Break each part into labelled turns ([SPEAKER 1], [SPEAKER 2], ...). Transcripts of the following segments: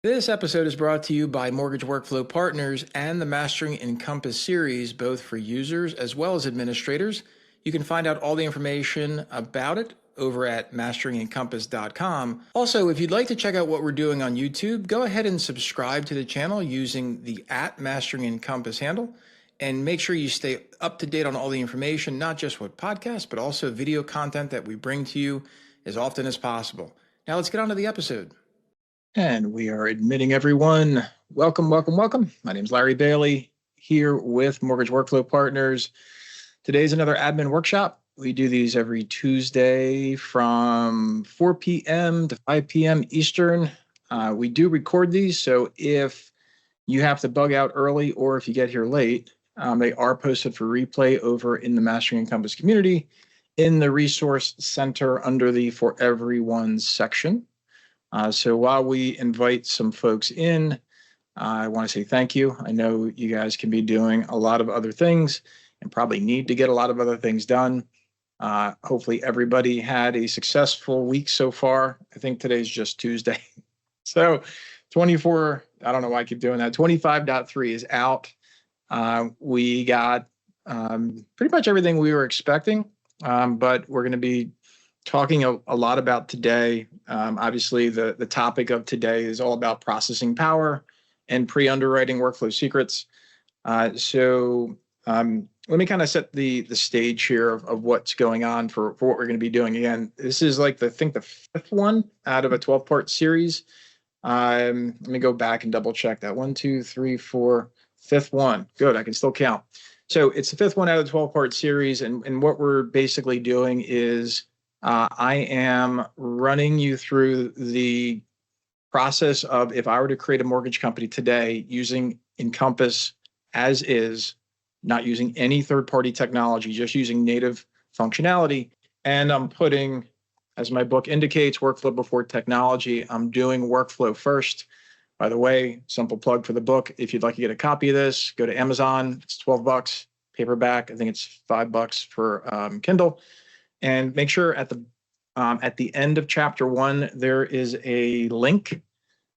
[SPEAKER 1] This episode is brought to you by Mortgage Workflow Partners and the Mastering Encompass series, both for users as well as administrators. You can find out all the information about it over at masteringencompass.com. Also, if you'd like to check out what we're doing on YouTube, go ahead and subscribe to the channel using the @MasteringEncompass handle. And make sure you stay up to date on all the information, not just with podcasts, but also video content that we bring to you as often as possible. Now let's get on to the episode. And we are admitting everyone. Welcome, welcome, welcome. My name is Larry Bailey here with Mortgage Workflow Partners. Today's another admin workshop. We do these every Tuesday from 4 p.m. to 5 p.m. Eastern. We do record these, so if you have to bug out early or if you get here late, they are posted for replay over in the Mastering Encompass community in the Resource Center under the For Everyone section. So while we invite some folks in, I want to say thank you. I know you guys can be doing a lot of other things and probably need to get a lot of other things done. Hopefully everybody had a successful week so far. I think today's just Tuesday. So 24, I don't know why I keep doing that. 25.3 is out. We got pretty much everything we were expecting, but we're going to be talking a lot about today. Obviously, the topic of today is all about processing power and pre-underwriting workflow secrets. So let me kind of set the stage here of what's going on for what we're going to be doing. Again, this is like I think the fifth one out of a 12-part series. Let me go back and double check that. 1, 2, 3, 4, fifth one. Good, I can still count. So it's the fifth one out of the 12-part series, and what we're basically doing is I am running you through the process of if I were to create a mortgage company today using Encompass as is, not using any third-party technology, just using native functionality. And I'm putting, as my book indicates, workflow before technology. I'm doing workflow first. By the way, simple plug for the book. If you'd like to get a copy of this, go to Amazon. It's $12. Paperback, I think it's $5 for Kindle. And make sure at the end of chapter 1, there is a link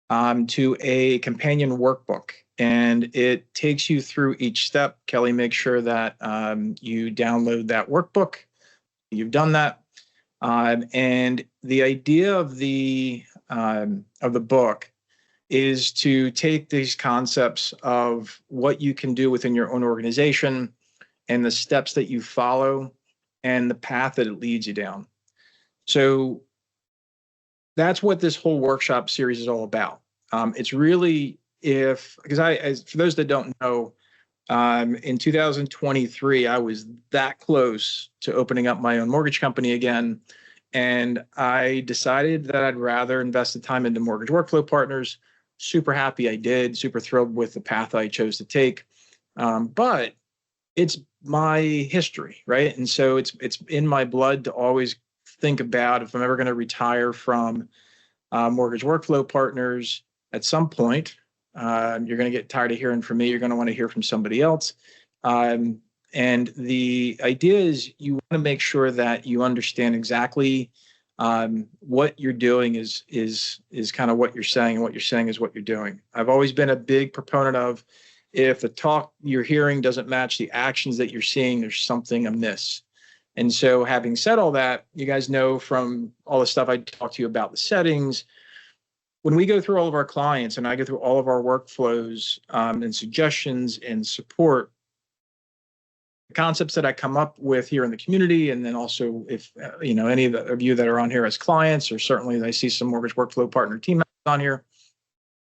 [SPEAKER 1] to a companion workbook, and it takes you through each step. Kelly, make sure that you download that workbook. You've done that. And the idea of the book is to take these concepts of what you can do within your own organization and the steps that you follow and the path that it leads you down. So that's what this whole workshop series is all about. It's really because for those that don't know, in 2023, I was that close to opening up my own mortgage company again. And I decided that I'd rather invest the time into Mortgage Workflow Partners. Super happy I did, super thrilled with the path I chose to take. But it's my history, right? And so it's in my blood to always think about if I'm ever going to retire from Mortgage Workflow Partners at some point. You're going to get tired of hearing from me. You're going to want to hear from somebody else. And the idea is you want to make sure that you understand exactly what you're doing is kind of what you're saying, and what you're saying is what you're doing. I've always been a big proponent of, if the talk you're hearing doesn't match the actions that you're seeing, there's something amiss. And so having said all that, you guys know from all the stuff I talked to you about the settings, when we go through all of our clients and I go through all of our workflows and suggestions and support, the concepts that I come up with here in the community, and then also if any of you that are on here as clients, or certainly I see some Mortgage Workflow Partner team members on here,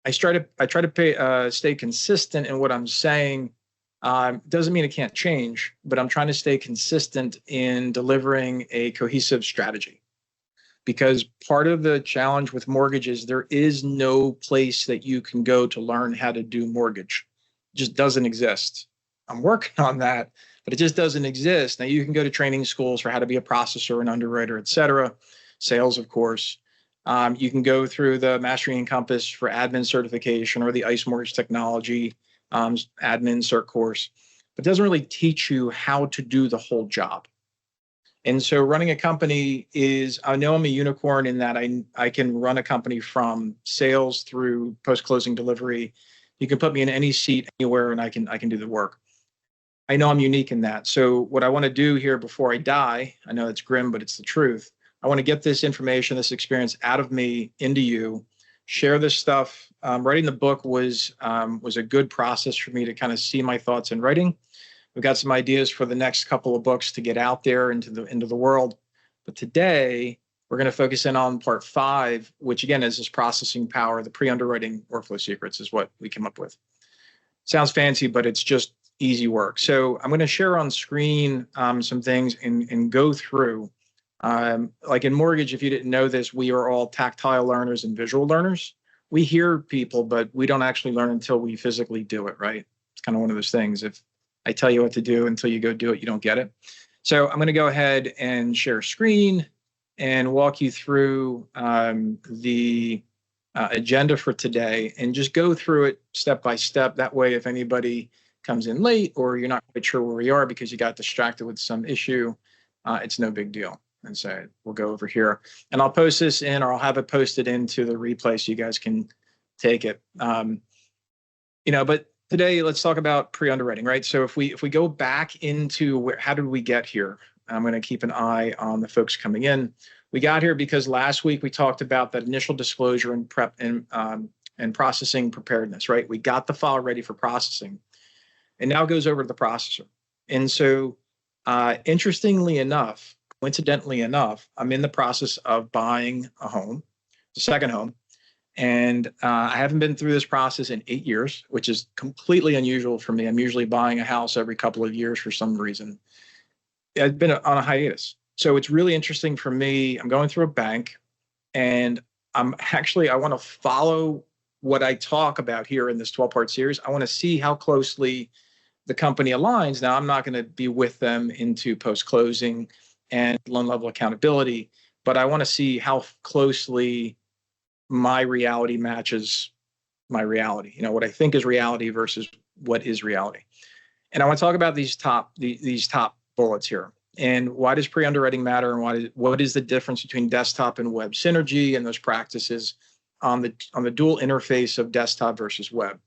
[SPEAKER 1] I try to stay consistent in what I'm saying. Doesn't mean it can't change, but I'm trying to stay consistent in delivering a cohesive strategy. Because part of the challenge with mortgages, there is no place that you can go to learn how to do mortgage. It just doesn't exist. I'm working on that, but it just doesn't exist. Now, you can go to training schools for how to be a processor, an underwriter, et cetera, sales, of course. You can go through the Mastering Encompass for admin certification or the ICE Mortgage Technology admin cert course, but it doesn't really teach you how to do the whole job. And so running a company is, I know I'm a unicorn in that I can run a company from sales through post-closing delivery. You can put me in any seat anywhere and I can do the work. I know I'm unique in that. So what I want to do here before I die, I know it's grim, but it's the truth. I want to get this information, this experience out of me into you, share this stuff. Writing the book was a good process for me to kind of see my thoughts in writing. We've got some ideas for the next couple of books to get out there into the world. But today we're going to focus in on part 5, which again is this processing power. The pre-underwriting workflow secrets is what we came up with. Sounds fancy, but it's just easy work. So I'm going to share on screen some things and go through. Like in mortgage, if you didn't know this, we are all tactile learners and visual learners. We hear people, but we don't actually learn until we physically do it, right? It's kind of one of those things. If I tell you what to do until you go do it, you don't get it. So I'm going to go ahead and share screen and walk you through the agenda for today and just go through it step by step. That way, if anybody comes in late or you're not quite sure where we are because you got distracted with some issue, it's no big deal. And so we'll go over here and I'll post this in, or I'll have it posted into the replay so you guys can take it. But today, let's talk about pre-underwriting, right? So if we go back into how did we get here? I'm going to keep an eye on the folks coming in. We got here because last week we talked about that initial disclosure and prep and processing preparedness, right? We got the file ready for processing, and now it goes over to the processor. And so, interestingly enough, coincidentally enough, I'm in the process of buying a home, the second home. And I haven't been through this process in 8 years, which is completely unusual for me. I'm usually buying a house every couple of years for some reason. I've been on a hiatus. So it's really interesting for me. I'm going through a bank, and I want to follow what I talk about here in this 12-part series. I want to see how closely the company aligns. Now, I'm not going to be with them into post-closing and loan level accountability, but I want to see how closely my reality matches my reality, what I think is reality versus what is reality. And I want to talk about these top bullets here. And why does pre-underwriting matter, and what is the difference between desktop and web synergy and those practices on the dual interface of desktop versus web.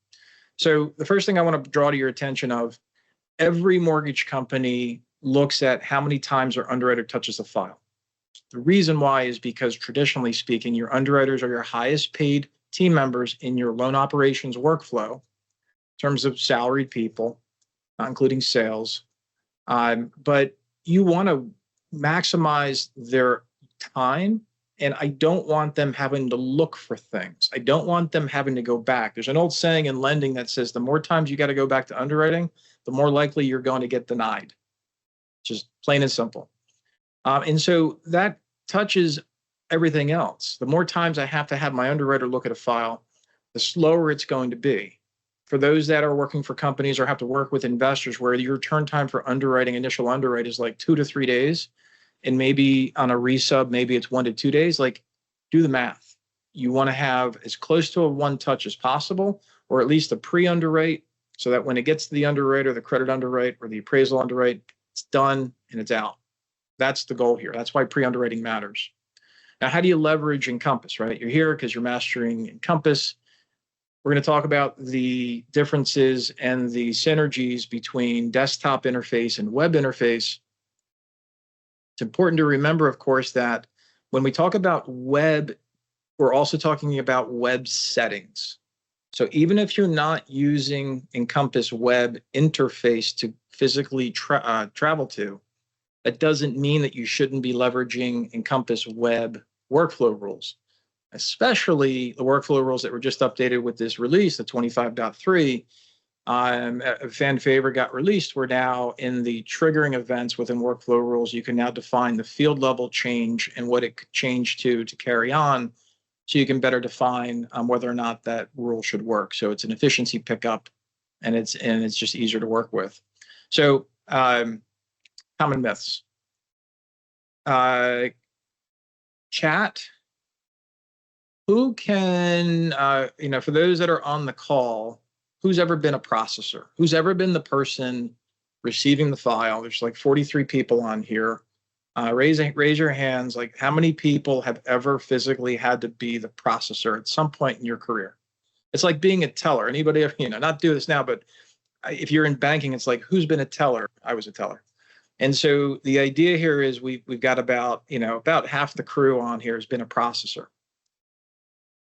[SPEAKER 1] So the first thing I want to draw to your attention of, every mortgage company looks at how many times their underwriter touches the file. The reason why is because traditionally speaking, your underwriters are your highest paid team members in your loan operations workflow in terms of salaried people, not including sales. But you want to maximize their time, and I don't want them having to look for things. I don't want them having to go back. There's an old saying in lending that says the more times you got to go back to underwriting, the more likely you're going to get denied. Just plain and simple. And so that touches everything else. The more times I have to have my underwriter look at a file, the slower it's going to be. For those that are working for companies or have to work with investors where your turn time for underwriting, initial underwrite, is like 2 to 3 days, and maybe on a resub, maybe it's 1 to 2 days, like, do the math. You want to have as close to a one touch as possible, or at least a pre-underwrite, so that when it gets to the underwriter, the credit underwrite, or the appraisal underwrite, it's done and it's out. That's the goal here. That's why pre-underwriting matters. Now, how do you leverage Encompass, right? You're here because you're mastering Encompass. We're going to talk about the differences and the synergies between desktop interface and web interface. It's important to remember, of course, that when we talk about web, we're also talking about web settings. So even if you're not using Encompass web interface to physically travel to, that doesn't mean that you shouldn't be leveraging Encompass web workflow rules, especially the workflow rules that were just updated with this release, the 25.3. A fan favorite got released. We're now in the triggering events within workflow rules. You can now define the field level change and what it could change to carry on, so you can better define whether or not that rule should work. So it's an efficiency pickup, and it's just easier to work with. So common myths. Chat. Who can, for those that are on the call, who's ever been a processor? Who's ever been the person receiving the file? There's like 43 people on here. Raise your hands. Like, how many people have ever physically had to be the processor at some point in your career? It's like being a teller. Anybody, not do this now, but if you're in banking, it's like, who's been a teller? I was a teller. And so the idea here is we've got about half the crew on here has been a processor.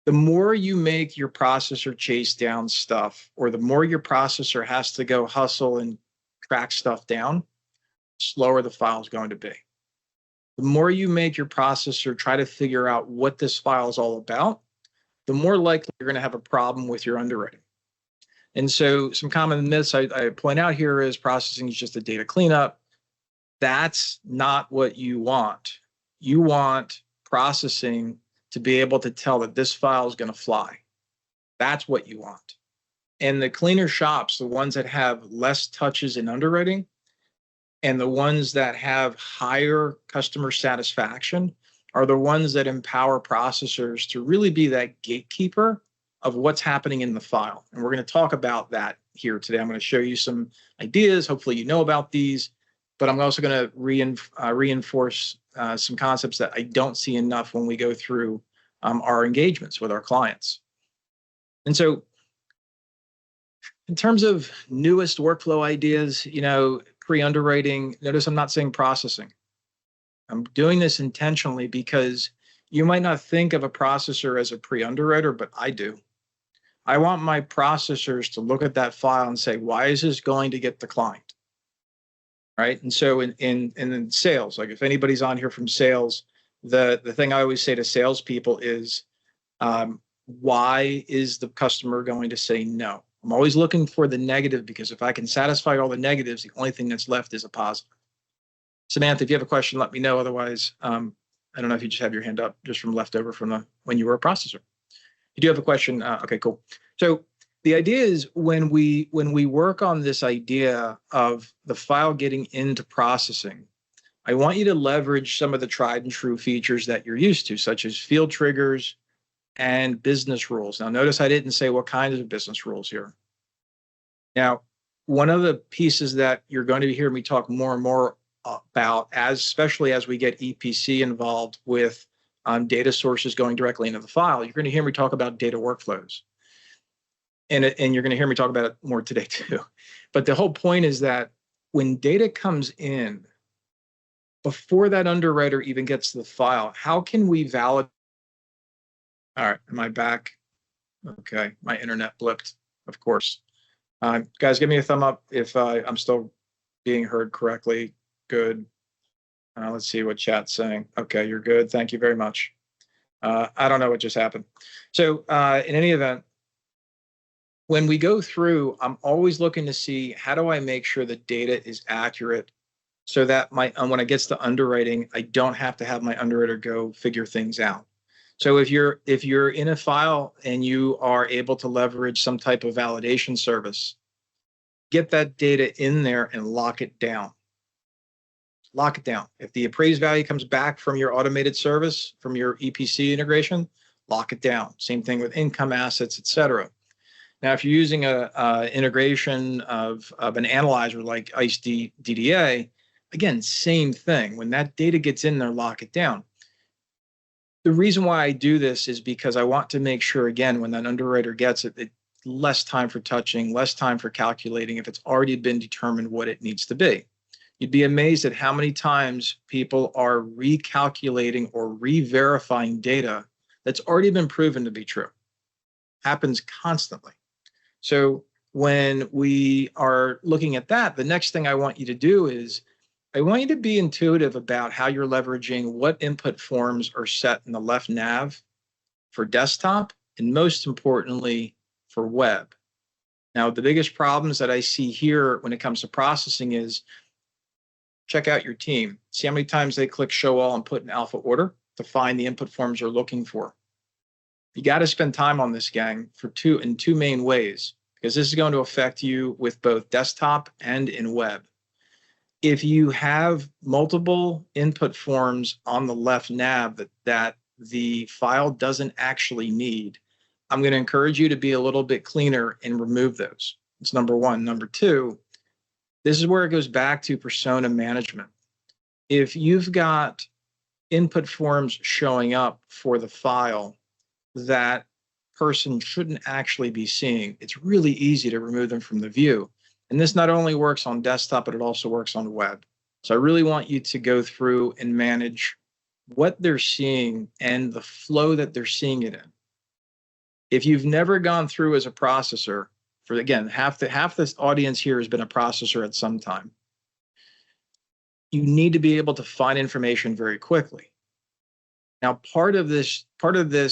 [SPEAKER 1] The more you make your processor chase down stuff, or the more your processor has to go hustle and track stuff down, slower the file is going to be. The more you make your processor try to figure out what this file is all about, the more likely you're going to have a problem with your underwriting. And so some common myths I point out here is processing is just a data cleanup. That's not what you want. You want processing to be able to tell that this file is going to fly. That's what you want. And the cleaner shops, the ones that have less touches in underwriting and the ones that have higher customer satisfaction, are the ones that empower processors to really be that gatekeeper of what's happening in the file. And we're going to talk about that here today. I'm going to show you some ideas. Hopefully you know about these, but I'm also going to reinforce some concepts that I don't see enough when we go through our engagements with our clients. And so in terms of newest workflow ideas, pre-underwriting, notice I'm not saying processing. I'm doing this intentionally because you might not think of a processor as a pre-underwriter, but I do. I want my processors to look at that file and say, why is this going to get declined? Right. And so in sales, like if anybody's on here from sales, the thing I always say to salespeople is, why is the customer going to say no? I'm always looking for the negative, because if I can satisfy all the negatives, the only thing that's left is a positive. Samantha, if you have a question, let me know. Otherwise, I don't know if you just have your hand up just from leftover from when you were a processor. You do have a question. Okay, cool. So the idea is when we work on this idea of the file getting into processing, I want you to leverage some of the tried and true features that you're used to, such as field triggers and business rules. Now, notice I didn't say what kinds of business rules here. Now, one of the pieces that you're going to hear me talk more and more about, especially as we get EPC involved with data sources going directly into the file, you're going to hear me talk about data workflows. And you're going to hear me talk about it more today too. But the whole point is that when data comes in, before that underwriter even gets to the file, how can we validate? All right, am I back? Okay, my internet blipped, of course. Guys, give me a thumb up if I'm still being heard correctly. Good. Let's see what chat's saying. Okay, you're good. Thank you very much. I don't know what just happened. So in any event, when we go through, I'm always looking to see, how do I make sure the data is accurate so that when it gets to underwriting, I don't have to have my underwriter go figure things out. So if you're in a file and you are able to leverage some type of validation service, get that data in there and lock it down. Lock it down. If the appraised value comes back from your automated service, from your EPC integration, lock it down. Same thing with income assets, et cetera. Now, if you're using a integration of an analyzer like ICE DDA, again, same thing. When that data gets in there, lock it down. The reason why I do this is because I want to make sure, again, when that underwriter gets it, it's less time for touching, less time for calculating if it's already been determined what it needs to be. You'd be amazed at how many times people are recalculating or re-verifying data that's already been proven to be true. Happens constantly. So when we are looking at that, the next thing I want you to do is I want you to be intuitive about how you're leveraging what input forms are set in the left nav for desktop, and most importantly, for web. Now, the biggest problems that I see here when it comes to processing is, check out your team. See how many times they click show all and put in alpha order to find the input forms they're looking for. You got to spend time on this, gang, in two main ways, because this is going to affect you with both desktop and in web. If you have multiple input forms on the left nav that the file doesn't actually need, I'm going to encourage you to be a little bit cleaner and remove those. It's number one. Number two, this is where it goes back to persona management. if you've got input forms showing up for the file that person shouldn't actually be seeing, it's really easy to remove them from the view. And this not only works on desktop, but it also works on web. So I really want you to go through and manage what they're seeing and the flow that they're seeing it in. If you've never gone through as a processor, for again, half this audience here has been a processor at some time, you need to be able to find information very quickly. Now, part of this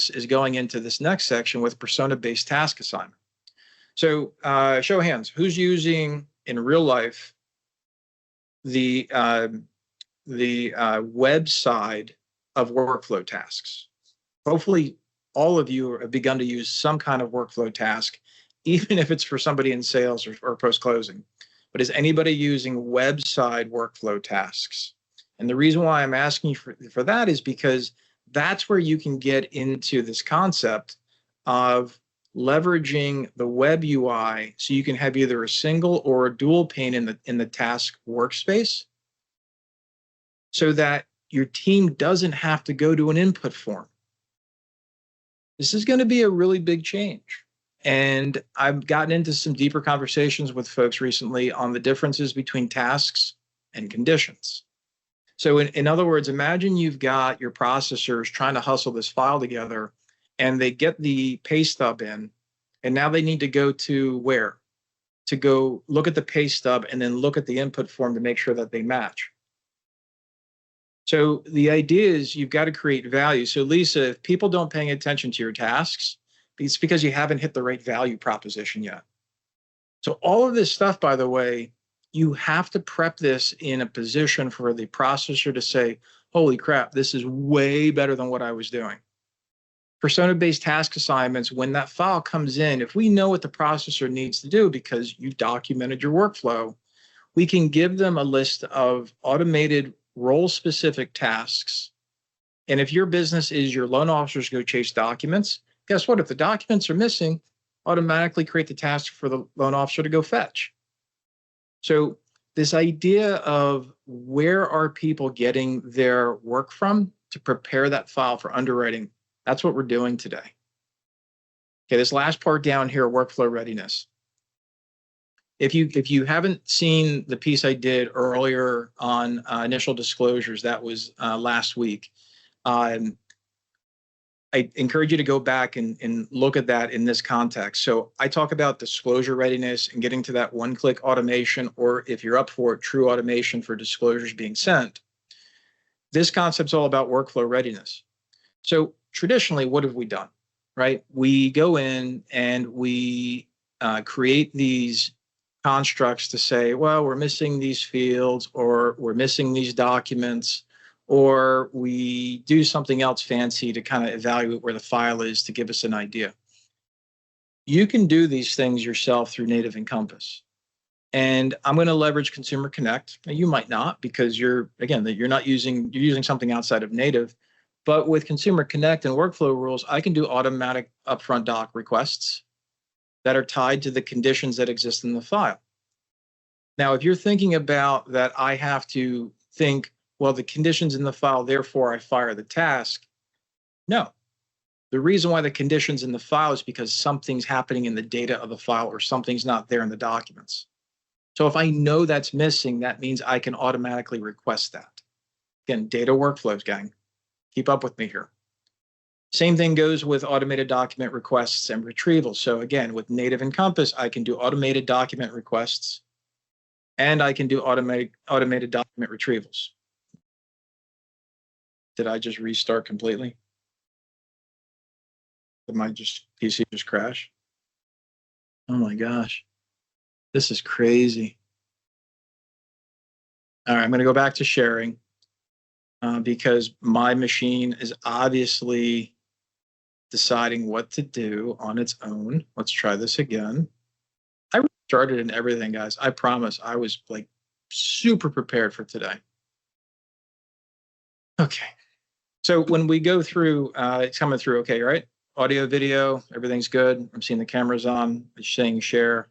[SPEAKER 1] is going into this next section with persona-based task assignment. So show of hands, who's using in real life the web side of workflow tasks? Hopefully, all of you have begun to use some kind of workflow task, even if it's for somebody in sales or post-closing. But is anybody using web side workflow tasks? And the reason why I'm asking you for that is because that's where you can get into this concept of leveraging the web UI so you can have either a single or a dual pane in the task workspace so that your team doesn't have to go to an input form. This is going to be a really big change. And I've gotten into some deeper conversations with folks recently on the differences between tasks and conditions. So in other words, imagine you've got your processors trying to hustle this file together and they get the pay stub in, and now they need to go to where? To go look at the pay stub and then look at the input form to make sure that they match. So the idea is you've got to create value. So Lisa, if people don't pay attention to your tasks, it's because you haven't hit the right value proposition yet. So all of this stuff, by the way, you have to prep this in a position for the processor to say, holy crap, this is way better than what I was doing. Persona-based task assignments, when that file comes in, if we know what the processor needs to do because you've documented your workflow, we can give them a list of automated role-specific tasks. And if your business is your loan officers go chase documents, guess what? If the documents are missing, automatically create the task for the loan officer to go fetch. So this idea of where are people getting their work from to prepare that file for underwriting, that's what we're doing today. Okay, this last part down here, workflow readiness. If you haven't seen the piece I did earlier on initial disclosures, that was last week, I encourage you to go back and look at that in this context. So I talk about disclosure readiness and getting to that one-click automation, or if you're up for it, true automation for disclosures being sent. This concept's all about workflow readiness. So traditionally, what have we done, right? We go in and we create these constructs to say, well, we're missing these fields, or we're missing these documents, or we do something else fancy to kind of evaluate where the file is to give us an idea. You can do these things yourself through native Encompass. And I'm going to leverage Consumer Connect. Now, you might not, because you're using something outside of native. But with Consumer Connect and workflow rules, I can do automatic upfront doc requests that are tied to the conditions that exist in the file. Now, if you're thinking about that, I have to think, well, the conditions in the file, therefore I fire the task. No. The reason why the conditions in the file is because something's happening in the data of the file or something's not there in the documents. So if I know that's missing, that means I can automatically request that. Again, data workflows, gang. Keep up with me here. Same thing goes with automated document requests and retrievals. So again, with native Encompass, I can do automated document requests and I can do automated document retrievals. Did I just restart completely? Did my PC just crash? Oh my gosh, this is crazy. All right, I'm going to go back to sharing because my machine is obviously deciding what to do on its own. Let's try this again. I restarted and everything, guys. I promise I was like super prepared for today. Okay. So when we go through, it's coming through okay, right? Audio, video, everything's good. I'm seeing the cameras on. It's saying share.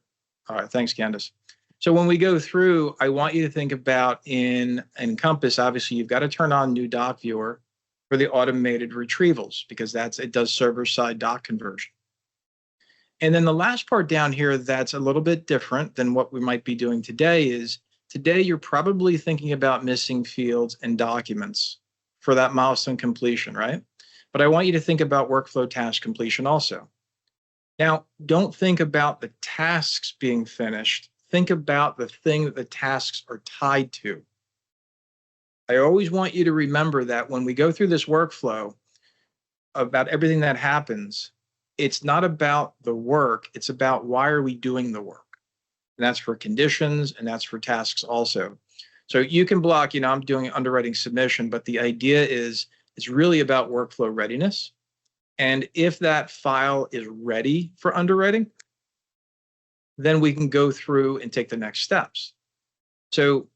[SPEAKER 1] All right, thanks, Candace. So when we go through, I want you to think about in Encompass, obviously you've got to turn on new doc viewer for the automated retrievals because it does server-side doc conversion. And then the last part down here that's a little bit different than what we might be doing today is today you're probably thinking about missing fields and documents for that milestone completion, right? But I want you to think about workflow task completion also. Now, don't think about the tasks being finished. Think about the thing that the tasks are tied to. I always want you to remember that when we go through this workflow about everything that happens, it's not about the work, it's about why are we doing the work. And that's for conditions and that's for tasks also. So you can block, I'm doing underwriting submission, but the idea is it's really about workflow readiness. And if that file is ready for underwriting, then we can go through and take the next steps. So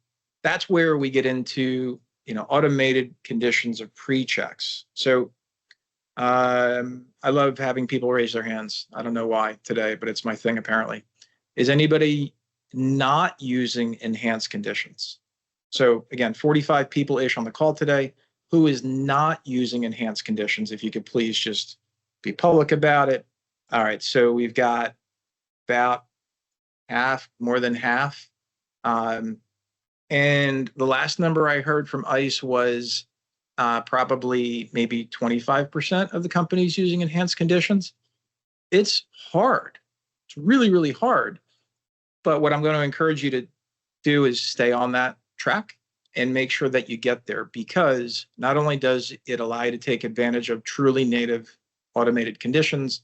[SPEAKER 1] that's where we get into, automated conditions of pre-checks. So I love having people raise their hands. I don't know why today, but it's my thing apparently. Is anybody not using enhanced conditions? So again, 45 people-ish on the call today. Who is not using enhanced conditions? If you could please just be public about it. All right, so we've got about half, more than half. And the last number I heard from ICE was probably maybe 25% of the companies using enhanced conditions. It's hard. It's really, really hard. But what I'm going to encourage you to do is stay on that track and make sure that you get there, because not only does it allow you to take advantage of truly native automated conditions,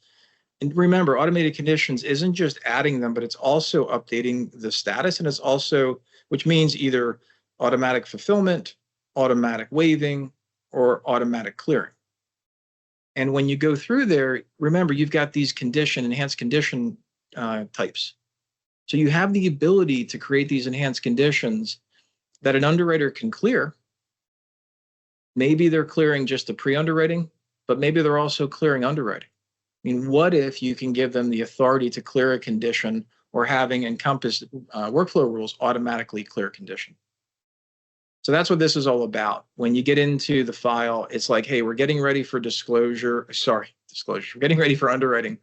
[SPEAKER 1] and remember, automated conditions isn't just adding them, but it's also updating the status, and it's also, which means either automatic fulfillment, automatic waiving, or automatic clearing. And when you go through there, remember, you've got these enhanced condition types. So you have the ability to create these enhanced conditions that an underwriter can clear. Maybe they're clearing just the pre-underwriting, but maybe they're also clearing underwriting. I mean, what if you can give them the authority to clear a condition, or having Encompass workflow rules automatically clear a condition? So that's what this is all about. When you get into the file, it's like, hey, we're getting ready for disclosure. We're getting ready for underwriting.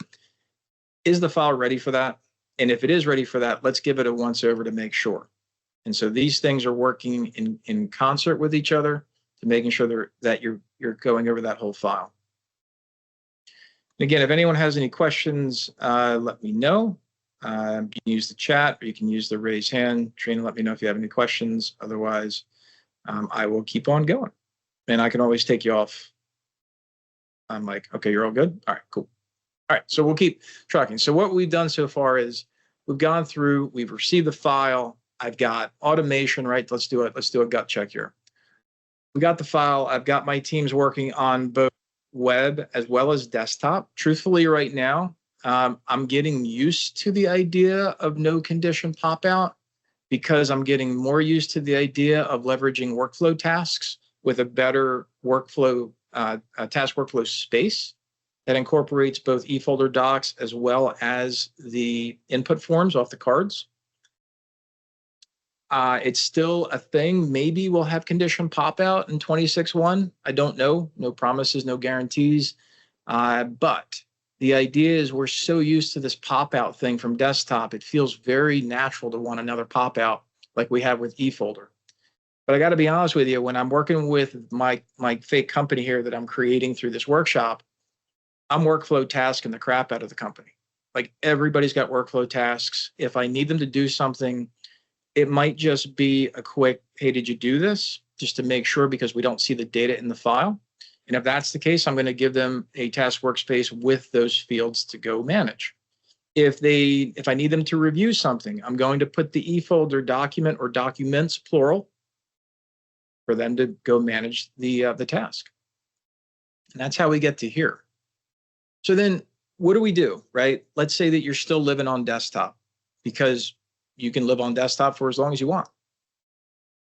[SPEAKER 1] Is the file ready for that? And if it is ready for that, let's give it a once over to make sure. And so these things are working in concert with each other to making sure that you're going over that whole file. And again, if anyone has any questions, let me know. You can use the chat, or you can use the raise hand. Trina, let me know if you have any questions. Otherwise, I will keep on going. And I can always take you off. I'm like, okay, you're all good? All right, cool. All right, so we'll keep tracking. So what we've done so far is we've gone through, we've received the file. I've got automation, right? Let's do a gut check here. We got the file. I've got my teams working on both web as well as desktop. Truthfully, right now, I'm getting used to the idea of no condition pop out, because I'm getting more used to the idea of leveraging workflow tasks with a better workflow task workflow space that incorporates both eFolder docs as well as the input forms off the cards. It's still a thing. Maybe we'll have condition pop out in 26.1. I don't know. No promises, no guarantees. But the idea is we're so used to this pop out thing from desktop, it feels very natural to want another pop out like we have with eFolder. But I got to be honest with you, when I'm working with my fake company here that I'm creating through this workshop, I'm workflow tasking the crap out of the company. Like, everybody's got workflow tasks. If I need them to do something, it might just be a quick, hey, did you do this? Just to make sure, because we don't see the data in the file. And if that's the case, I'm going to give them a task workspace with those fields to go manage. If I need them to review something, I'm going to put the eFolder document, or documents, plural, for them to go manage the task. And that's how we get to here. So then what do we do, right? Let's say that you're still living on desktop, because you can live on desktop for as long as you want.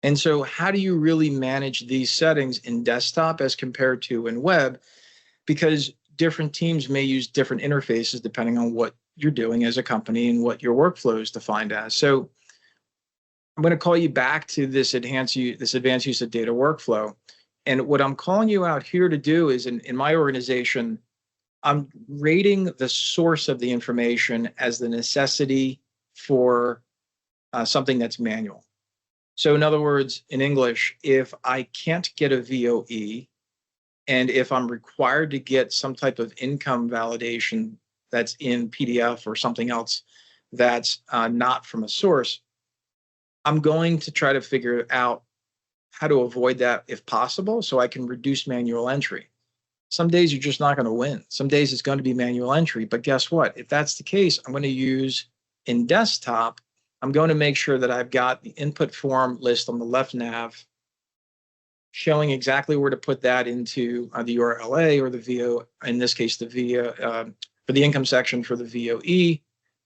[SPEAKER 1] And so how do you really manage these settings in desktop as compared to in web? Because different teams may use different interfaces depending on what you're doing as a company and what your workflow is defined as. So I'm going to call you back to this advanced use of data workflow. And what I'm calling you out here to do is in my organization, I'm rating the source of the information as the necessity for something that's manual. So in other words, in English, if I can't get a VOE, and if I'm required to get some type of income validation that's in PDF or something else that's not from a source, I'm going to try to figure out how to avoid that if possible so I can reduce manual entry. Some days you're just not going to win. Some days it's going to be manual entry. But guess what? If that's the case, I'm going to use in desktop, I'm going to make sure that I've got the input form list on the left nav showing exactly where to put that into the URLA or the VO, in this case, the VO, for the income section for the VOE,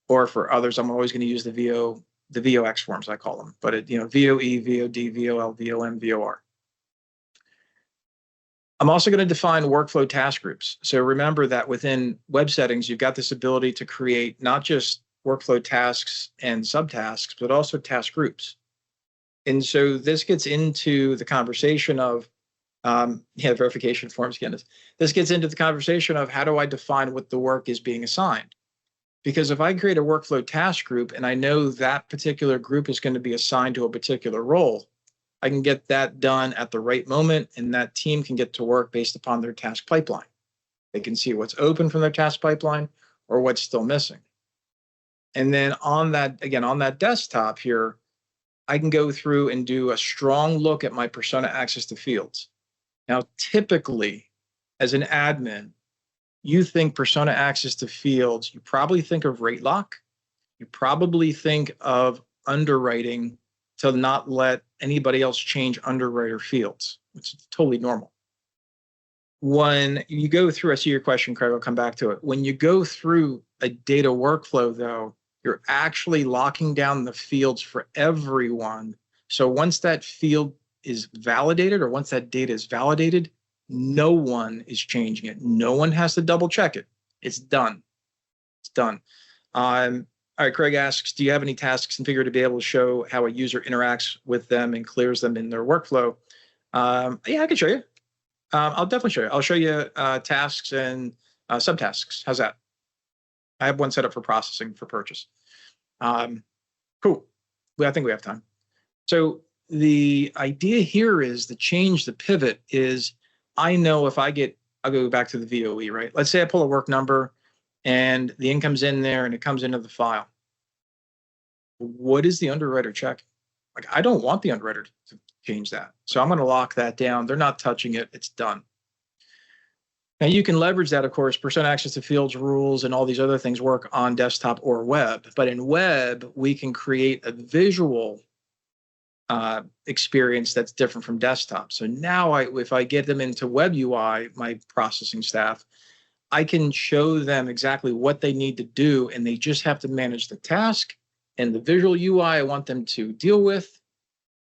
[SPEAKER 1] or for others, I'm always going to use the VOX forms, I call them, but VOE, VOD, VOL, VOM, VOR. I'm also going to define workflow task groups. So remember that within web settings, you've got this ability to create not just workflow tasks and subtasks, but also task groups. And so this gets into the conversation of, verification forms again. This gets into the conversation of how do I define what the work is being assigned? Because if I create a workflow task group and I know that particular group is going to be assigned to a particular role, I can get that done at the right moment, and that team can get to work based upon their task pipeline. They can see what's open from their task pipeline or what's still missing. And then on that desktop here, I can go through and do a strong look at my persona access to fields. Now, typically, as an admin, you think persona access to fields, you probably think of rate lock. You probably think of underwriting to not let anybody else change underwriter fields, which is totally normal. When you go through, I see your question, Craig, I'll come back to it. When you go through a data workflow, though, you're actually locking down the fields for everyone. So once that field is validated, or once that data is validated, no one is changing it. No one has to double check it. It's done. It's done. All right, Craig asks, do you have any tasks configured to be able to show how a user interacts with them and clears them in their workflow? Yeah, I can show you. I'll definitely show you. I'll show you tasks and subtasks. How's that? I have one set up for processing for purchase. Cool. I think we have time. So the idea here is the change, the pivot is, I know if I'll go back to the VOE, right? Let's say I pull a work number and the income's in there and it comes into the file. What is the underwriter checking? Like, I don't want the underwriter to change that. So I'm going to lock that down. They're not touching it. It's done. Now you can leverage that, of course, persona access to fields, rules, and all these other things work on desktop or web. But in web, we can create a visual experience that's different from desktop. So now if I get them into web UI, my processing staff, I can show them exactly what they need to do, and they just have to manage the task and the visual UI I want them to deal with,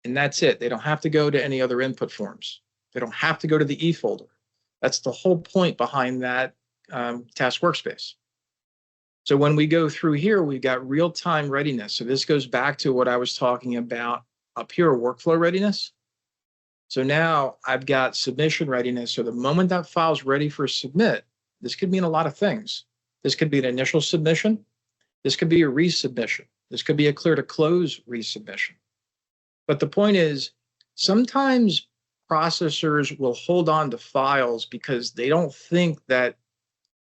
[SPEAKER 1] and that's it. They don't have to go to any other input forms. They don't have to go to the E folder. That's the whole point behind that task workspace. So when we go through here, we've got real-time readiness. So this goes back to what I was talking about up here, workflow readiness. So now I've got submission readiness. So the moment that file's ready for submit, this could mean a lot of things. This could be an initial submission. This could be a resubmission. This could be a clear to close resubmission. But the point is, sometimes processors will hold on to files because they don't think that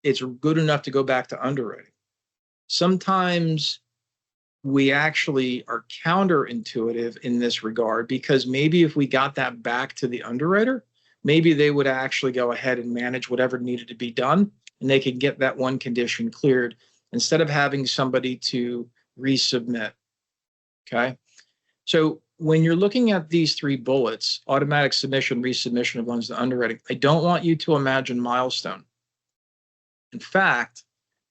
[SPEAKER 1] it's good enough to go back to underwriting. Sometimes we actually are counterintuitive in this regard, because maybe if we got that back to the underwriter, maybe they would actually go ahead and manage whatever needed to be done, and they could get that one condition cleared instead of having somebody to resubmit. Okay. So when you're looking at these three bullets, automatic submission, resubmission of loans to underwriting, I don't want you to imagine milestone. In fact,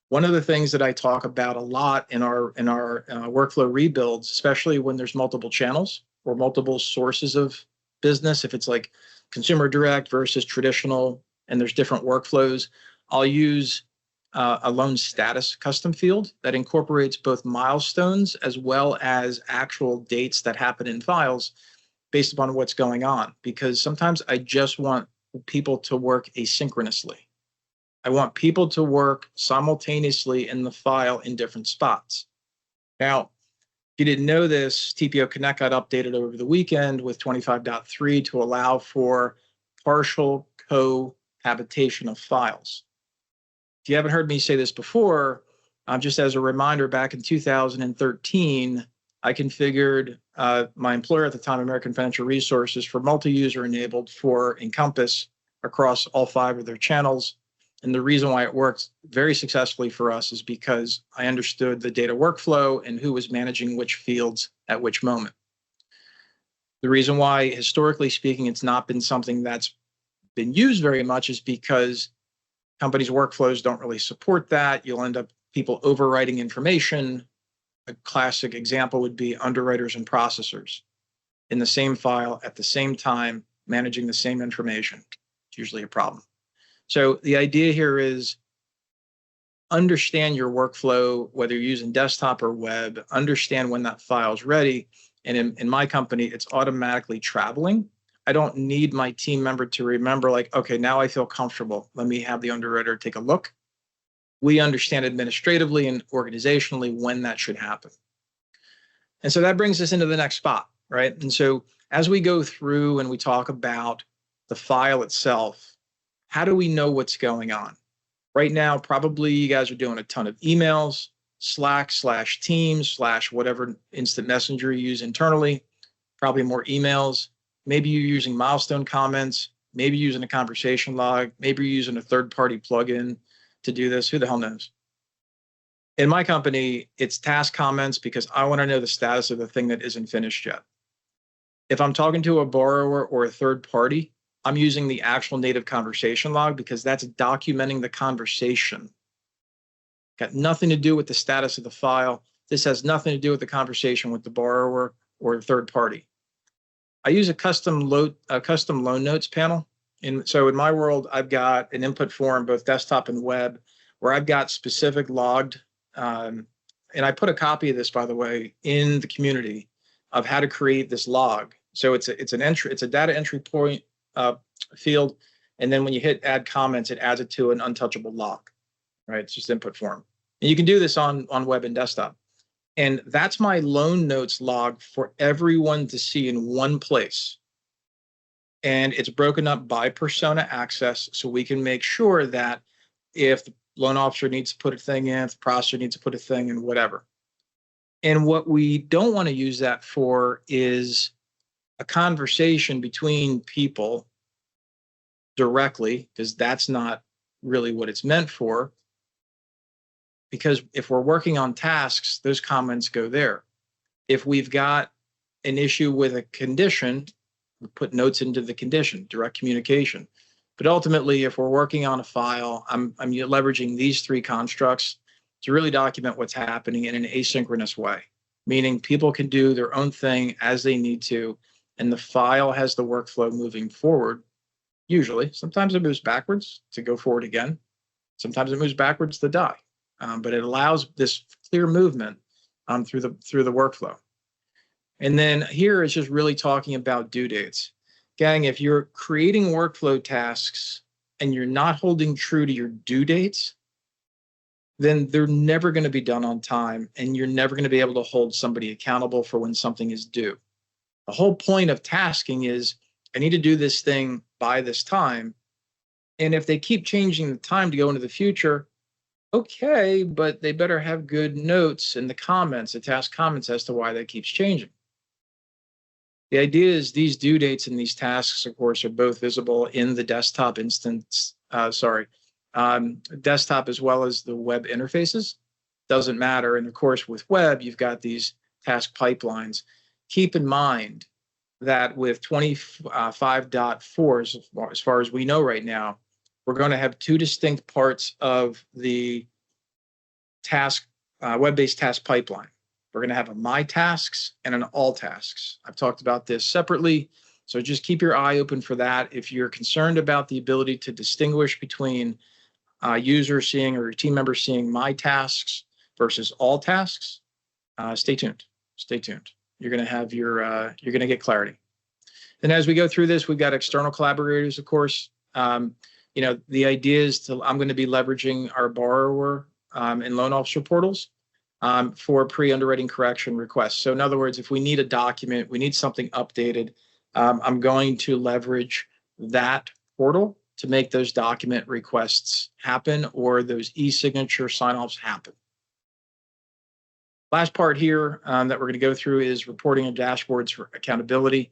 [SPEAKER 1] one of the things that I talk about a lot in our workflow rebuilds, especially when there's multiple channels or multiple sources of business, if it's like consumer direct versus traditional, and there's different workflows, I'll use a loan status custom field that incorporates both milestones as well as actual dates that happen in files based upon what's going on. Because sometimes I just want people to work asynchronously. I want people to work simultaneously in the file in different spots. Now, if you didn't know this, TPO Connect got updated over the weekend with 25.3 to allow for partial cohabitation of files. If you haven't heard me say this before, just as a reminder, back in 2013, I configured my employer at the time, American Financial Resources, for multi-user enabled for Encompass across all 5 of their channels. And the reason why it worked very successfully for us is because I understood the data workflow and who was managing which fields at which moment. The reason why, historically speaking, it's not been something that's been used very much is because companies' workflows don't really support that. You'll end up people overwriting information. A classic example would be underwriters and processors in the same file at the same time, managing the same information. It's usually a problem. So the idea here is understand your workflow, whether you're using desktop or web, understand when that file is ready. And in my company, it's automatically traveling. I don't need my team member to remember, like, okay, now I feel comfortable. Let me have the underwriter take a look. We understand administratively and organizationally when that should happen. And so that brings us into the next spot, right? And so as we go through and we talk about the file itself, how do we know what's going on? Right now, probably you guys are doing a ton of emails, Slack/Teams/ whatever instant messenger you use internally, probably more emails. Maybe you're using milestone comments, maybe using a conversation log, maybe you're using a third-party plugin to do this. Who the hell knows? In my company, it's task comments because I want to know the status of the thing that isn't finished yet. If I'm talking to a borrower or a third party, I'm using the actual native conversation log because that's documenting the conversation. Got nothing to do with the status of the file. This has nothing to do with the conversation with the borrower or the third party. I use a custom loan notes panel. So in my world, I've got an input form, both desktop and web, where I've got specific logged, and I put a copy of this, by the way, in the community of how to create this log. So it's a data entry point field, and then when you hit add comments, it adds it to an untouchable log, right? It's just input form. And you can do this on web and desktop. And that's my loan notes log for everyone to see in one place. And it's broken up by persona access, so we can make sure that if the loan officer needs to put a thing in, if the processor needs to put a thing in, whatever. And what we don't want to use that for is a conversation between people directly, because that's not really what it's meant for. Because if we're working on tasks, those comments go there. If we've got an issue with a condition, we put notes into the condition, direct communication. But ultimately, if we're working on a file, I'm leveraging these 3 constructs to really document what's happening in an asynchronous way, meaning people can do their own thing as they need to, and the file has the workflow moving forward. Usually, sometimes it moves backwards to go forward again. Sometimes it moves backwards to die, but it allows this clear movement through the workflow. And then here is just really talking about due dates. Gang, if you're creating workflow tasks and you're not holding true to your due dates, then they're never going to be done on time, and you're never going to be able to hold somebody accountable for when something is due. The whole point of tasking is, I need to do this thing by this time. And if they keep changing the time to go into the future, okay, but they better have good notes in the comments, the task comments, as to why that keeps changing. The idea is these due dates and these tasks, of course, are both visible in the desktop instance, desktop as well as the web interfaces. Doesn't matter. And of course, with web, you've got these task pipelines. Keep in mind that with 25.4, as far as we know right now, we're going to have 2 distinct parts of the task, web-based task pipeline. We're going to have a My Tasks and an All Tasks. I've talked about this separately, so just keep your eye open for that. If you're concerned about the ability to distinguish between user seeing or your team member seeing my tasks versus all tasks, stay tuned. Stay tuned. You're going to have you're going to get clarity. And as we go through this, we've got external collaborators, of course. The idea is I'm going to be leveraging our borrower and loan officer portals for pre-underwriting correction requests. So in other words, if we need a document, we need something updated, I'm going to leverage that portal to make those document requests happen or those e-signature sign-offs happen. Last part here that we're going to go through is reporting and dashboards for accountability.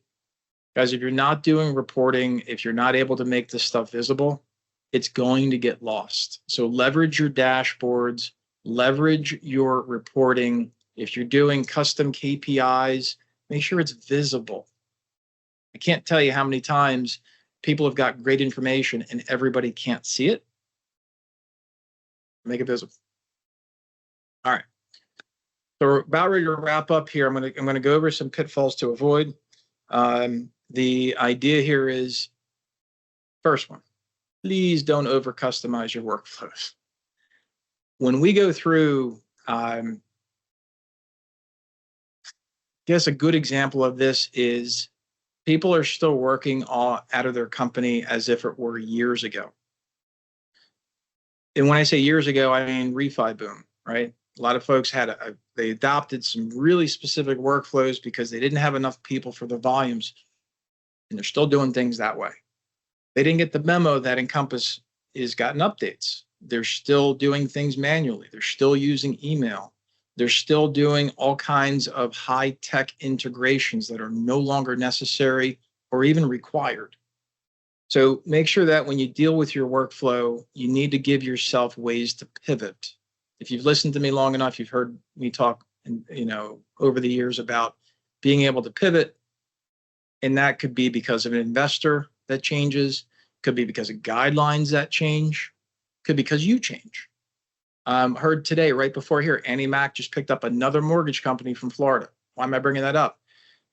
[SPEAKER 1] Guys, if you're not doing reporting, if you're not able to make this stuff visible, it's going to get lost. So leverage your dashboards, leverage your reporting. If you're doing custom KPIs, make sure it's visible. I can't tell you how many times people have got great information and everybody can't see it. Make it visible. All right. So we're about ready to wrap up here. I'm going to go over some pitfalls to avoid. The idea here is, first one, please don't over customize your workflows. When we go through, I guess a good example of this is people are still working out of their company as if it were years ago. And when I say years ago, I mean refi boom, right? A lot of folks they adopted some really specific workflows because they didn't have enough people for the volumes, and they're still doing things that way. They didn't get the memo that Encompass has gotten updates. They're still doing things manually. They're still using email. They're still doing all kinds of high-tech integrations that are no longer necessary or even required. So make sure that when you deal with your workflow, you need to give yourself ways to pivot. If you've listened to me long enough, you've heard me talk, over the years about being able to pivot. And that could be because of an investor that changes, could be because of guidelines that change, could be because you change. Heard today, right before here, Annie Mac just picked up another mortgage company from Florida. Why am I bringing that up?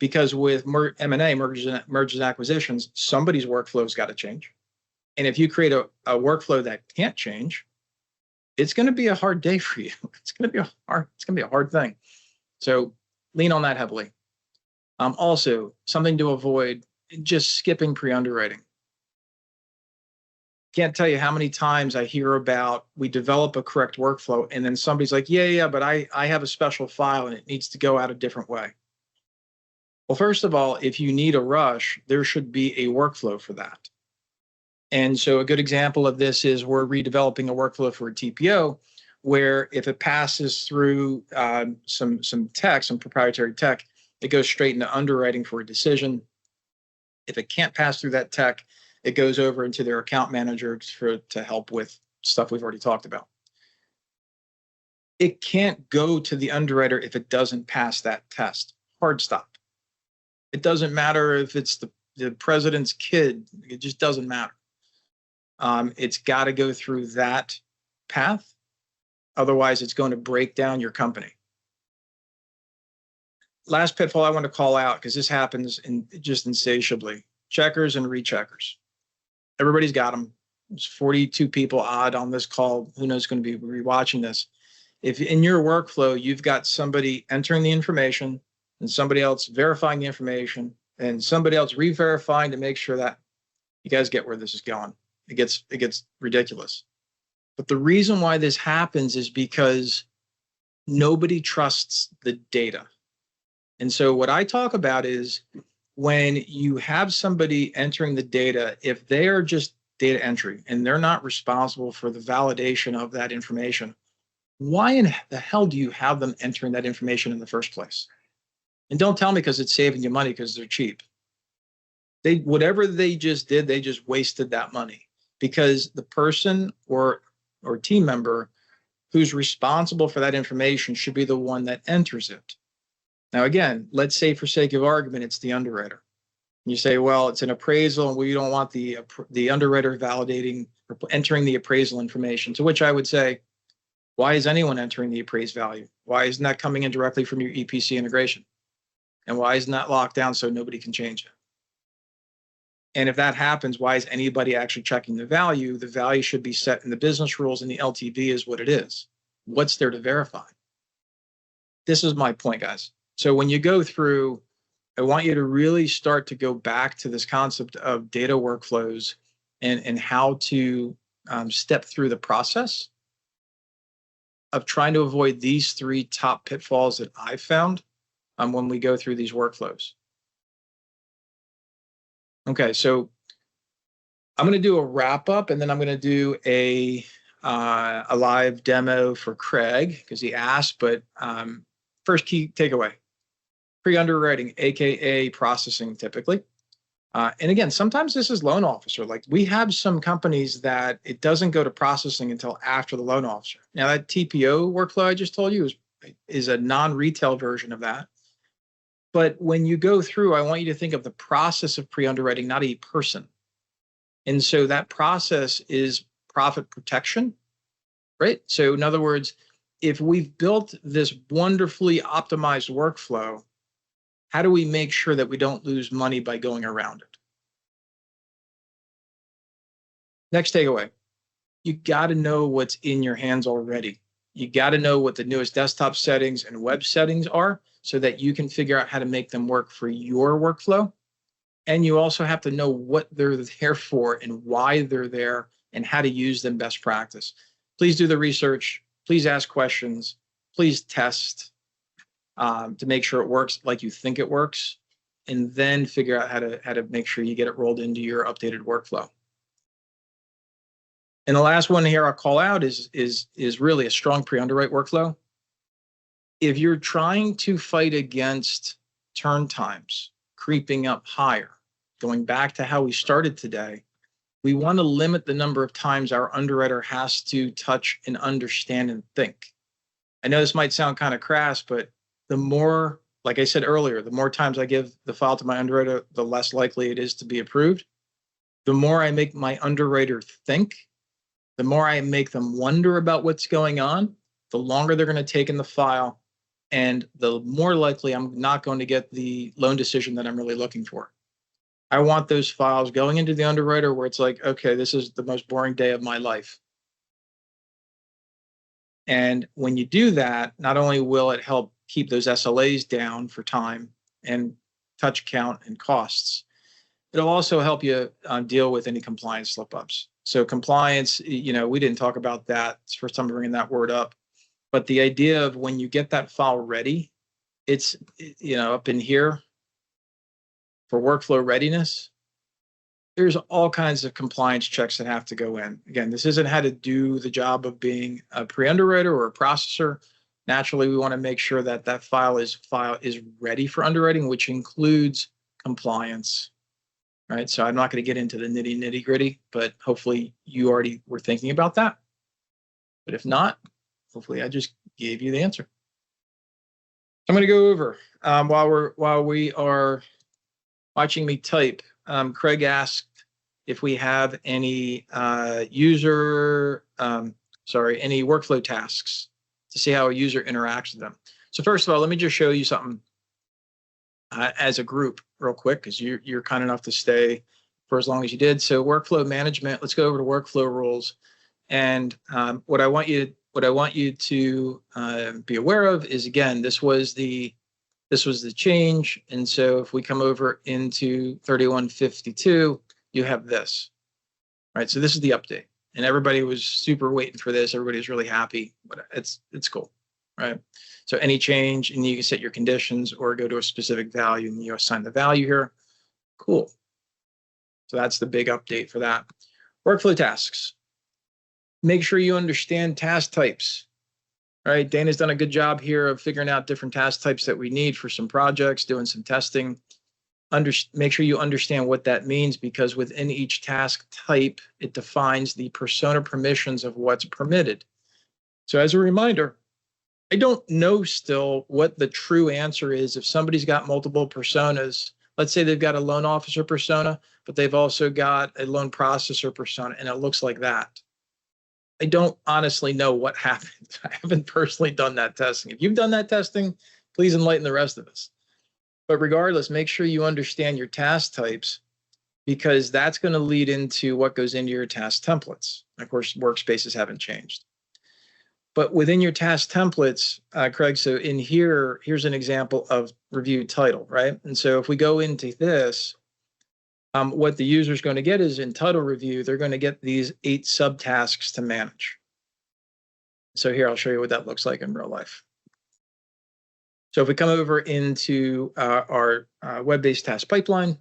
[SPEAKER 1] Because with M&A, mergers and acquisitions, somebody's workflow's got to change. And if you create a workflow that can't change, it's going to be a hard day for you. It's going to be a hard thing. So lean on that heavily. Also, something to avoid, just skipping pre-underwriting. Can't tell you how many times I hear about we develop a correct workflow and then somebody's like, yeah, but I have a special file and it needs to go out a different way. Well, first of all, if you need a rush, there should be a workflow for that. And so a good example of this is we're redeveloping a workflow for a TPO where if it passes through some proprietary tech, it goes straight into underwriting for a decision. If it can't pass through that tech, it goes over into their account manager to help with stuff we've already talked about. It can't go to the underwriter if it doesn't pass that test. Hard stop. It doesn't matter if it's the president's kid. It just doesn't matter. It's got to go through that path. Otherwise, it's going to break down your company. Last pitfall I want to call out, because this happens just insatiably, checkers and recheckers. Everybody's got them. There's 42 people odd on this call. Who knows going to be rewatching this? If in your workflow, you've got somebody entering the information and somebody else verifying the information and somebody else re-verifying to make sure that you guys get where this is going. It gets ridiculous. But the reason why this happens is because nobody trusts the data. And so what I talk about is when you have somebody entering the data, if they are just data entry and they're not responsible for the validation of that information, why in the hell do you have them entering that information in the first place? And don't tell me because it's saving you money because they're cheap. Whatever they just did, they just wasted that money because the person or team member who's responsible for that information should be the one that enters it. Now, again, let's say for sake of argument, it's the underwriter. You say, well, it's an appraisal and we don't want the underwriter validating or entering the appraisal information, to which I would say, why is anyone entering the appraised value? Why isn't that coming in directly from your EPC integration? And why isn't that locked down so nobody can change it? And if that happens, why is anybody actually checking the value? The value should be set in the business rules, and the LTV is what it is. What's there to verify? This is my point, guys. So when you go through, I want you to really start to go back to this concept of data workflows and how to step through the process of trying to avoid these three top pitfalls that I've found when we go through these workflows. Okay, so I'm going to do a wrap up, and then I'm going to do a live demo for Craig because he asked. But first key takeaway: pre-underwriting, aka processing, typically. And again, sometimes this is loan officer. Like we have some companies that it doesn't go to processing until after the loan officer. Now that TPO workflow I just told you is a non-retail version of that. But when you go through, I want you to think of the process of pre-underwriting, not a person. And so that process is profit protection, right? So in other words, if we've built this wonderfully optimized workflow, how do we make sure that we don't lose money by going around it? Next takeaway, you got to know what's in your hands already. You got to know what the newest desktop settings and web settings are so that you can figure out how to make them work for your workflow. And you also have to know what they're there for and why they're there and how to use them best practice. Please do the research. Please ask questions. Please test to make sure it works like you think it works, and then figure out how to make sure you get it rolled into your updated workflow. And the last one here I'll call out is really a strong pre-underwrite workflow. If you're trying to fight against turn times creeping up higher, going back to how we started today, we want to limit the number of times our underwriter has to touch and understand and think. I know this might sound kind of crass, but the more, like I said earlier, the more times I give the file to my underwriter, the less likely it is to be approved. The more I make my underwriter think, the more I make them wonder about what's going on, the longer they're going to take in the file, and the more likely I'm not going to get the loan decision that I'm really looking for. I want those files going into the underwriter where it's like, okay, this is the most boring day of my life. And when you do that, not only will it help keep those SLAs down for time and touch count and costs, it'll also help you deal with any compliance slip-ups. So compliance, we didn't talk about that. It's the first time I'm bringing that word up. But the idea of when you get that file ready, it's, up in here for workflow readiness, there's all kinds of compliance checks that have to go in. Again, this isn't how to do the job of being a pre-underwriter or a processor. Naturally, we want to make sure that that file is ready for underwriting, which includes compliance. Right. So I'm not going to get into the nitty gritty, but hopefully you already were thinking about that. But if not, hopefully I just gave you the answer. I'm going to go over while we are watching me type. Craig asked if we have any any workflow tasks to see how a user interacts with them. So first of all, let me just show you something as a group real quick, because you're kind enough to stay for as long as you did. So workflow management, let's go over to workflow rules. And what I want you to be aware of is, again, this was the change. And so if we come over into 3152, you have this, right? So this is the update, and everybody was super waiting for this. Everybody's really happy, but it's cool, right? So any change, and you can set your conditions or go to a specific value and you assign the value here. Cool. So that's the big update for that. Workflow tasks. Make sure you understand task types. All right, Dana's done a good job here of figuring out different task types that we need for some projects, doing some testing. Make sure you understand what that means, because within each task type, it defines the persona permissions of what's permitted. So as a reminder, I don't know still what the true answer is if somebody's got multiple personas. Let's say they've got a loan officer persona, but they've also got a loan processor persona, and it looks like that. I don't honestly know what happened. I haven't personally done that testing. If you've done that testing, please enlighten the rest of us. But regardless, make sure you understand your task types because that's going to lead into what goes into your task templates. Of course, workspaces haven't changed. But within your task templates, Craig, so in here, here's an example of review title, right? And so if we go into this, what the user is going to get is in title review, they're going to get these 8 subtasks to manage. So here, I'll show you what that looks like in real life. So if we come over into our web-based task pipeline,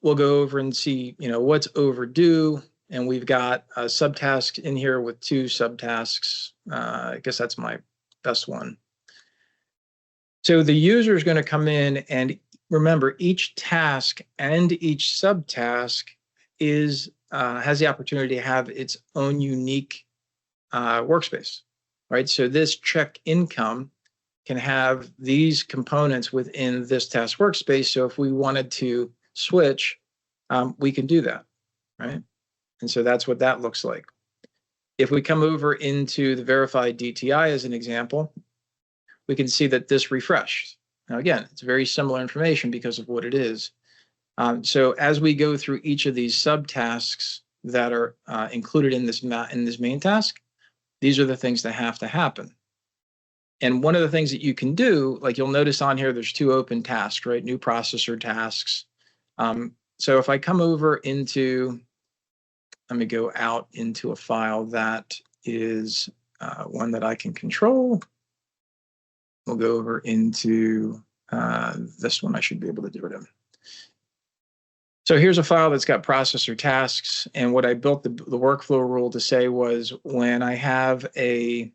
[SPEAKER 1] we'll go over and see, what's overdue. And we've got a subtask in here with 2 subtasks. I guess that's my best one. So the user is going to come in, and remember, each task and each subtask has the opportunity to have its own unique workspace, right? So this check income can have these components within this task workspace. So if we wanted to switch, we can do that, right? And so that's what that looks like. If we come over into the verified DTI as an example, we can see that this refreshed. Now, again, it's very similar information because of what it is. So as we go through each of these subtasks that are included in this main task, these are the things that have to happen. And one of the things that you can do, like you'll notice on here, there's 2 open tasks, right? New processor tasks. So if I come over into, let me go out into a file that is one that I can control. We'll go over into this one. I should be able to do it in. So here's a file that's got processor tasks. And what I built the workflow rule to say was when I have a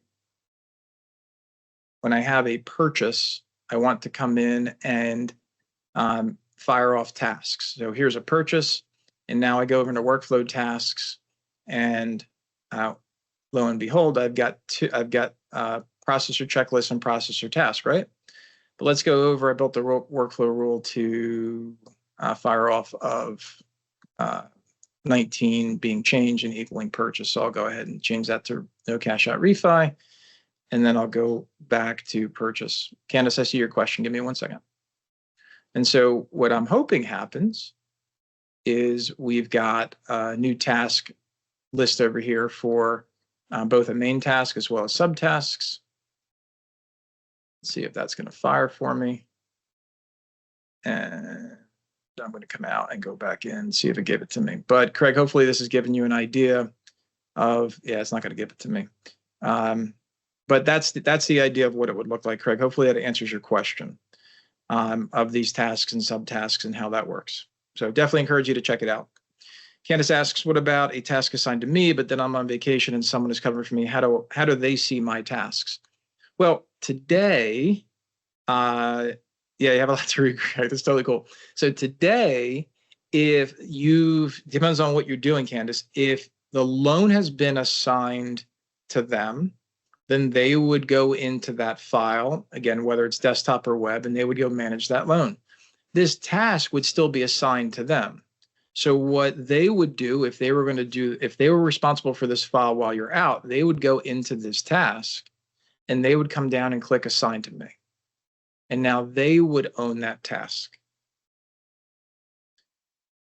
[SPEAKER 1] purchase, I want to come in and fire off tasks. So here's a purchase. And now I go over into workflow tasks, and lo and behold, I've got processor checklist and processor task, right? But let's go over. I built the workflow rule to fire off of 19 being changed and equaling purchase. So I'll go ahead and change that to no cash out refi, and then I'll go back to purchase. Candace, I see your question. Give me 1 second. And so what I'm hoping happens is we've got a new task list over here for both a main task as well as subtasks. Let's see if that's going to fire for me. And I'm going to come out and go back in and see if it gave it to me. But Craig, hopefully this has given you an idea of, yeah, it's not going to give it to me. But that's the idea of what it would look like, Craig. Hopefully that answers your question of these tasks and subtasks and how that works. So definitely encourage you to check it out. Candace asks, what about a task assigned to me, but then I'm on vacation and someone is covering for me? How do they see my tasks? Well, today, yeah, you have a lot to read. That's totally cool. So today, depends on what you're doing, Candace, if the loan has been assigned to them, then they would go into that file, again, whether it's desktop or web, and they would go manage that loan. This task would still be assigned to them. So what they would do if they were responsible for this file while you're out, they would go into this task and they would come down and click assign to me. And now they would own that task.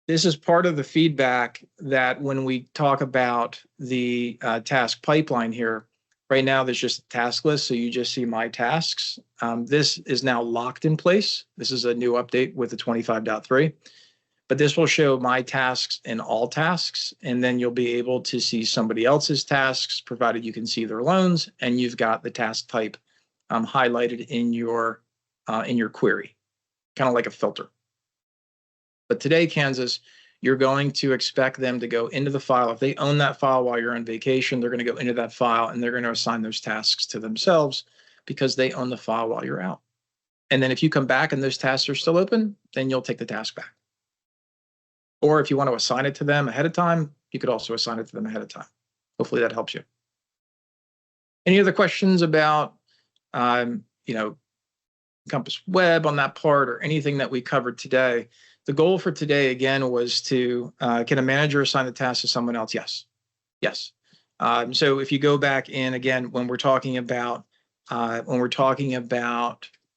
[SPEAKER 1] This is part of the feedback that when we talk about the task pipeline here, right now there's just a task list, so you just see my tasks. This is now locked in place. This is a new update with the 25.3. But this will show my tasks in all tasks, and then you'll be able to see somebody else's tasks, provided you can see their loans, and you've got the task type highlighted in your query, kind of like a filter. But today, Kansas, you're going to expect them to go into the file. If they own that file while you're on vacation, they're going to go into that file and they're going to assign those tasks to themselves because they own the file while you're out. And then if you come back and those tasks are still open, then you'll take the task back. Or if you want to assign it to them ahead of time, you could also assign it to them ahead of time. Hopefully that helps you. Any other questions about, Encompass Web on that part or anything that we covered today? The goal for today, again, was to, can a manager assign the task to someone else? Yes. Yes. So if you go back in, again, when we're talking about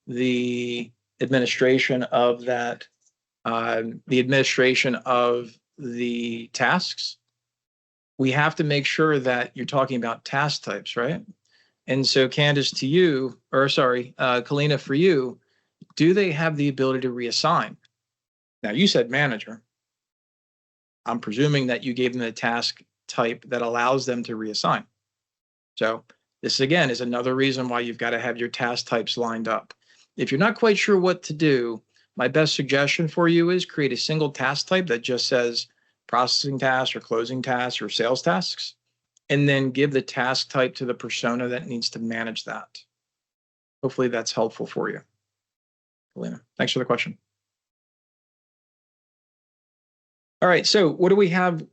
[SPEAKER 1] the administration of that the administration of the tasks, we have to make sure that you're talking about task types, right? And so, Candace, to you, or sorry, Kalina, for you, do they have the ability to reassign? Now, you said manager. I'm presuming that you gave them a task type that allows them to reassign. So this, again, is another reason why you've got to have your task types lined up. If you're not quite sure what to do, my best suggestion for you is create a single task type that just says processing tasks or closing tasks or sales tasks, and then give the task type to the persona that needs to manage that. Hopefully that's helpful for you. Elena, thanks for the question. All right, so what do we have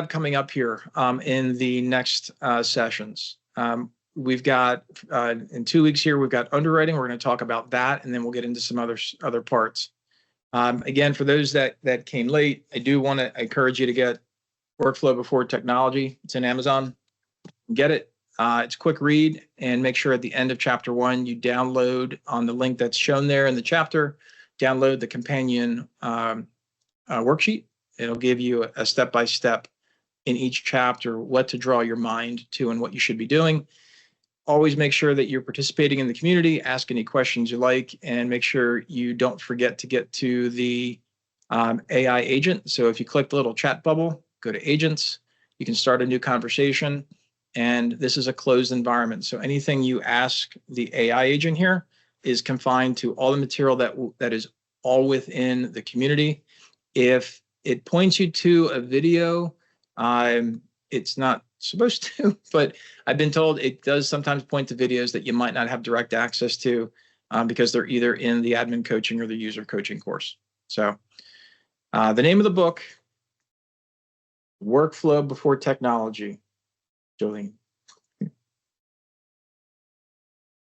[SPEAKER 1] coming up here in the next sessions? We've got in 2 weeks here, we've got underwriting. We're going to talk about that, and then we'll get into some other parts. Again, for those that came late, I do want to encourage you to get Workflow Before Technology. It's in Amazon. Get it. It's a quick read, and make sure at the end of chapter 1 you download on the link that's shown there in the chapter, download the companion worksheet. It'll give you a step-by-step in each chapter what to draw your mind to and what you should be doing. Always make sure that you're participating in the community, ask any questions you like, and make sure you don't forget to get to the AI agent. So if you click the little chat bubble, go to agents, you can start a new conversation, and this is a closed environment. So anything you ask the AI agent here is confined to all the material that is all within the community. If it points you to a video, it's not supposed to, but I've been told it does sometimes point to videos that you might not have direct access to because they're either in the admin coaching or the user coaching course. So the name of the book, Workflow Before Technology. Jolene.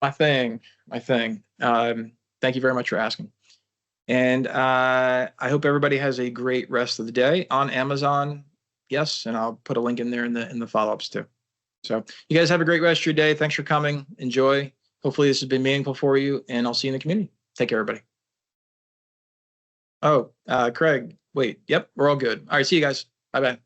[SPEAKER 1] My thing. Thank you very much for asking. And I hope everybody has a great rest of the day on Amazon. Yes, and I'll put a link in there in the follow-ups too. So you guys have a great rest of your day. Thanks for coming. Enjoy. Hopefully this has been meaningful for you, and I'll see you in the community. Take care, everybody. Oh, Craig, wait. Yep, we're all good. All right, see you guys. Bye-bye.